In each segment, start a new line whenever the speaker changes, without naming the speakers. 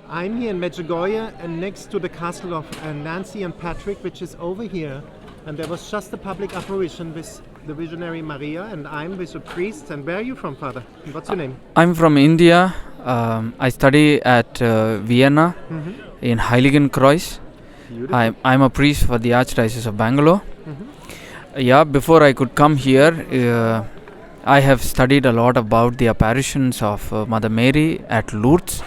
I'm here in Medjugorje and next to the castle of Nancy and Patrick, which is over here. And there was just a public apparition with the visionary Maria, and I'm with a priest. And where are you from, Father? And what's your name?
I'm from India. I study at Vienna in Heiligenkreuz. I'm a priest for the Archdiocese of Bangalore. Yeah, before I could come here, I have studied a lot about the apparitions of Mother Mary at Lourdes.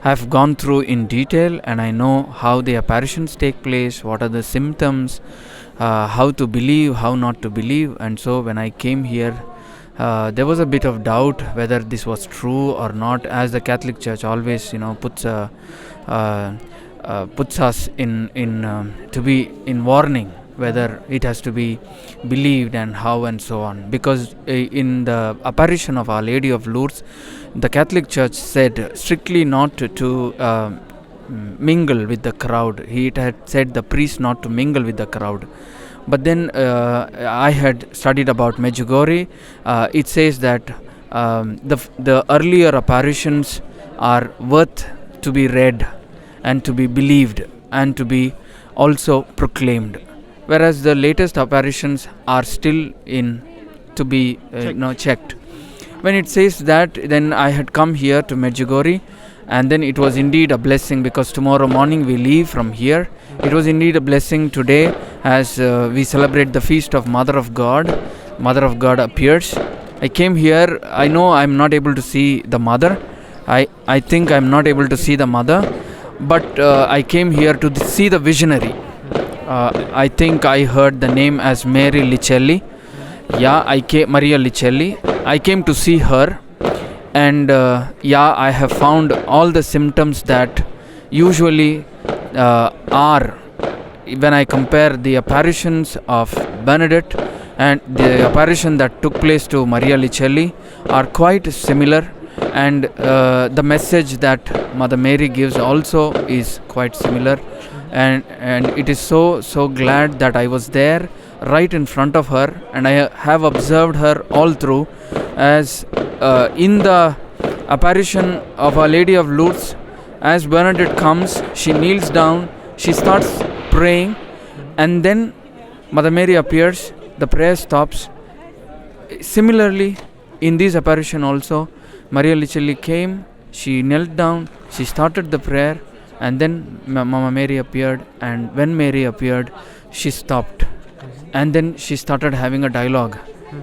I have gone through in detail, and I know how the apparitions take place, what are the symptoms, how to believe, how not to believe. And so when I came here, there was a bit of doubt whether this was true or not, as the Catholic Church always, puts us in to be in warning whether it has to be believed and how and so on. Because in the apparition of Our Lady of Lourdes, the Catholic Church said strictly not to mingle with the crowd. It had said the priest not to mingle with the crowd. But then I had studied about Medjugorje. It says that the earlier apparitions are worth to be read and to be believed and to be also proclaimed, whereas the latest apparitions are still to be checked. When it says that, then I had come here to Medjugorje, and then it was indeed a blessing, because tomorrow morning we leave from here. It was indeed a blessing today as we celebrate the feast of Mother of God. Mother of God appears. I came here. I know I'm not able to see the Mother. I think I'm not able to see the Mother, but I came here to see the visionary. I think I heard the name as Mary Licelli. Yeah, Maria Licelli. I came to see her, and I have found all the symptoms that usually are, when I compare the apparitions of Bernadette and the apparition that took place to Maria Licelli, are quite similar, and the message that Mother Mary gives also is quite similar. And it is so glad that I was there right in front of her, and I have observed her all through. As in the apparition of Our Lady of Lourdes, as Bernadette comes, she kneels down, she starts praying, and then Mother Mary appears, the prayer stops. Similarly, in this apparition also, Maria Licelli came, she knelt down, she started the prayer, and then Mama Mary appeared, and when Mary appeared, she stopped, and then she started having a dialogue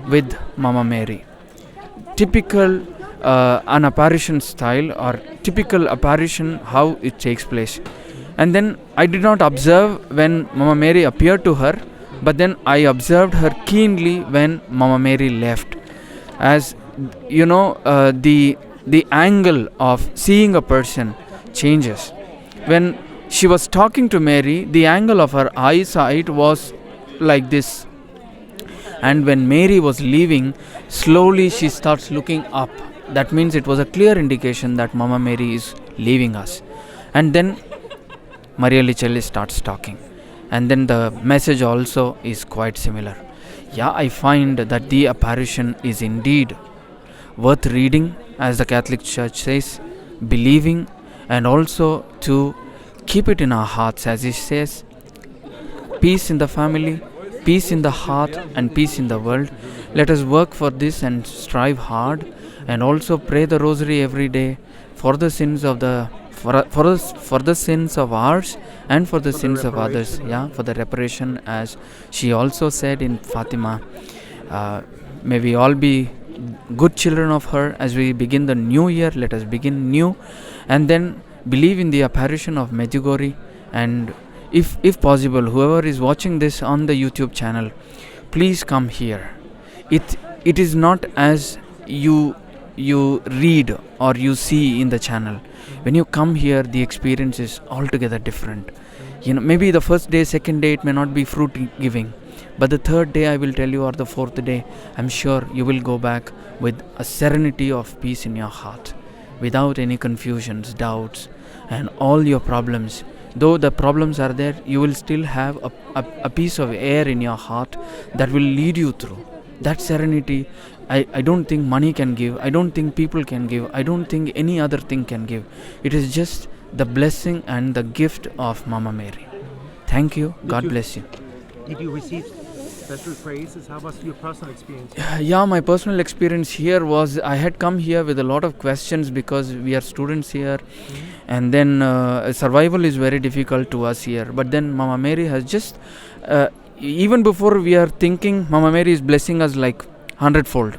with Mama Mary. Typical an apparition style, or typical apparition, how it takes place. And then I did not observe when Mama Mary appeared to her, but then I observed her keenly when Mama Mary left. As you know, the angle of seeing a person changes. When she was talking to Mary, the angle of her eyesight was like this. And when Mary was leaving, slowly she starts looking up. That means it was a clear indication that Mama Mary is leaving us. And then Maria Licelli starts talking. And then the message also is quite similar. Yeah, I find that the apparition is indeed worth reading, as the Catholic Church says, believing, and also to keep it in our hearts, as it says, peace in the family, peace in the heart, and peace in the world. Let us work for this and strive hard, and also pray the rosary every day for the sins of for the sins of ours and for the sins of others. Yeah, for the reparation, as she also said in Fatima. May we all be good children of her as we begin the new year. Let us begin new, and then believe in the apparition of Medjugorje. And if possible, whoever is watching this on the YouTube channel, please come here. It is not as you read or you see in the channel. When you come here, the experience is altogether different. Maybe the first day, second day, it may not be fruit giving, but the third day, I will tell you, or the fourth day, I'm sure you will go back with a serenity of peace in your heart, without any confusions, doubts, and all your problems. Though the problems are there, you will still have a piece of air in your heart that will lead you through. That serenity, I don't think money can give, I don't think people can give, I don't think any other thing can give. It is just the blessing and the gift of Mama Mary. Thank you. God bless you.
Did you receive special praises? How was your personal experience?
Yeah, my personal experience here was I had come here with a lot of questions because we are students here, and then survival is very difficult to us here. But then Mama Mary has just, even before we are thinking, Mama Mary is blessing us like 100-fold.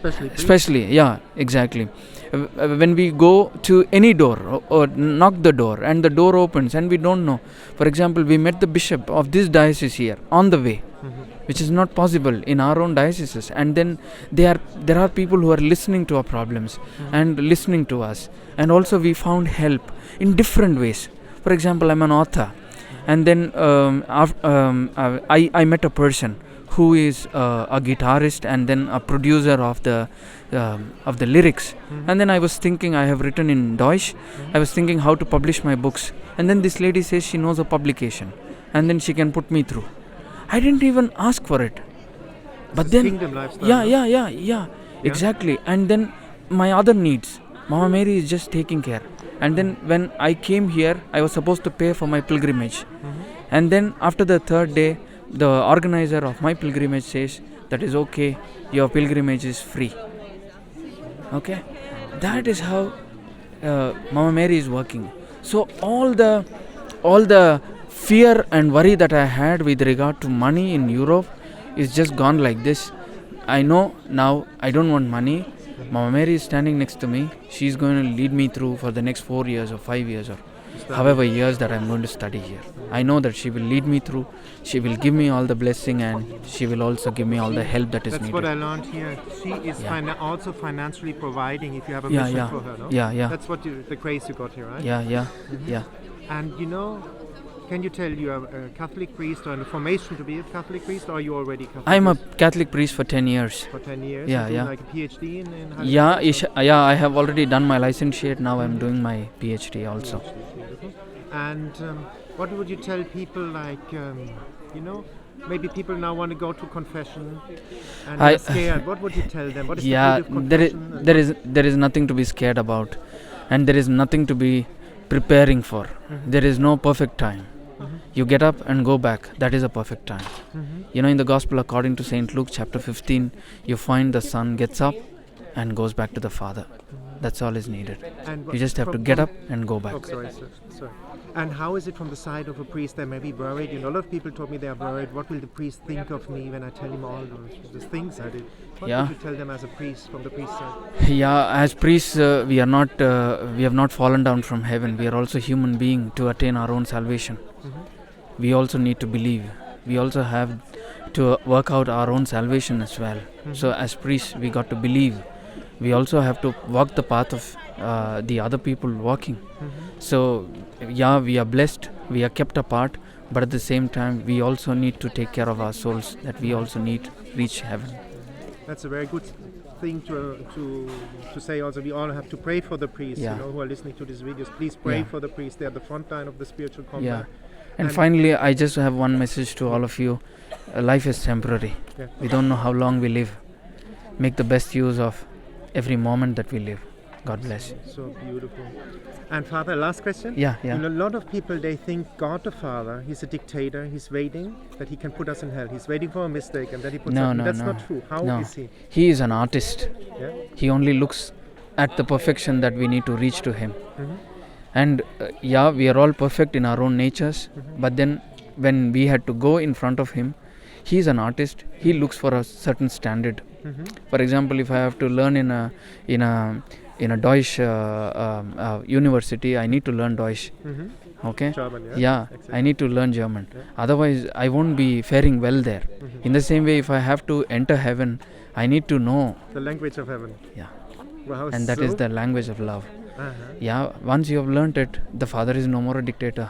Especially, yeah, exactly. When we go to any door or knock the door and the door opens and we don't know. For example, we met the bishop of this diocese here on the way, which is not possible in our own dioceses. And then there are people who are listening to our problems and listening to us. And also we found help in different ways. For example, I'm an author. And then I met a person who is a guitarist and then a producer of the lyrics. And then I was thinking, I have written in Deutsch. I was thinking how to publish my books. And then this lady says she knows a publication. And then she can put me through. I didn't even ask for it. But then,
kingdom lifestyle,
yeah, exactly. And then my other needs, Mama Mary is just taking care. And then when I came here, I was supposed to pay for my pilgrimage. And then after the third day, the organizer of my pilgrimage says, that is okay, your pilgrimage is free. Okay? That is how Mama Mary is working. So all the fear and worry that I had with regard to money in Europe is just gone like this. I know now I don't want money. Mama Mary is standing next to me. She's going to lead me through for the next 4 years or 5 years or however years that I'm going to study here. I know that she will lead me through. She will give me all the blessing and she will also give me all the help that is needed.
That's what I learned here. She is also financially providing if you have a mission for her, no?
Yeah.
That's what the grace you got here, right?
Yeah.
And can you tell you are a Catholic priest or in the formation to be a Catholic priest, or are you already Catholic?
I'm a Catholic priest for 10 years.
For 10 years?
Yeah.
Like a PhD in
Yeah, I have already done my licentiate. Now I'm doing my PhD also.
And what would you tell people like, maybe people now want to go to confession and are scared. What would you tell them? What is the beauty of confession?
There is nothing to be scared about, and there is nothing to be preparing for. There is no perfect time. You get up and go back. That is a perfect time. In the Gospel according to St. Luke chapter 15, you find the Son gets up and goes back to the Father. That's all is needed. You just have to get up and go back.
Sorry. And how is it from the side of a priest? They may be worried. A lot of people told me they are worried. What will the priest think of me when I tell him all those things I did? What would you tell them as a priest, from the priest side?
Yeah, as priests, we have not fallen down from heaven. We are also human beings to attain our own salvation. We also need to believe. We also have to work out our own salvation as well. So as priests, we got to believe. We also have to walk the path of the other people walking. So, we are blessed, we are kept apart, but at the same time, we also need to take care of our souls, that we also need to reach heaven.
That's a very good thing to say also. We all have to pray for the priests, who are listening to these videos. Please pray for the priests. They are the front line of the spiritual combat.
And finally, I just have one message to all of you. Life is temporary. We don't know how long we live. Make the best use of every moment that we live. God bless you.
So beautiful. And Father, last question.
Yeah.
A lot of people, they think God the Father, He's a dictator. He's waiting that He can put us in hell. He's waiting for a mistake and that He puts us in. That's not true. How is He?
He is an artist.
Yeah?
He only looks at the perfection that we need to reach to Him. And we are all perfect in our own natures. But then when we had to go in front of Him, He is an artist. He looks for a certain standard. For example, if I have to learn in a Deutsch university, I need to learn Deutsch. Okay?
German,
exactly. I need to learn German. Otherwise, I won't be faring well there. In the same way, if I have to enter heaven, I need to know
the language of heaven.
Yeah.
Wow,
and that is the language of love. Once you have learnt it, the Father is no more a dictator.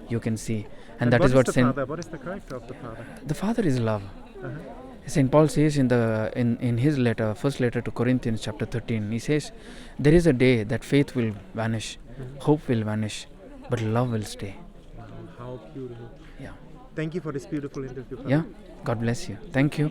You can see. And that is what Saint.
What is the character of the Father?
The Father is love. Saint Paul says in his letter, first letter to Corinthians chapter 13, he says, there is a day that faith will vanish, hope will vanish, but love will stay.
How beautiful.
Yeah.
Thank you for this beautiful interview.
Yeah. God bless you. Thank you.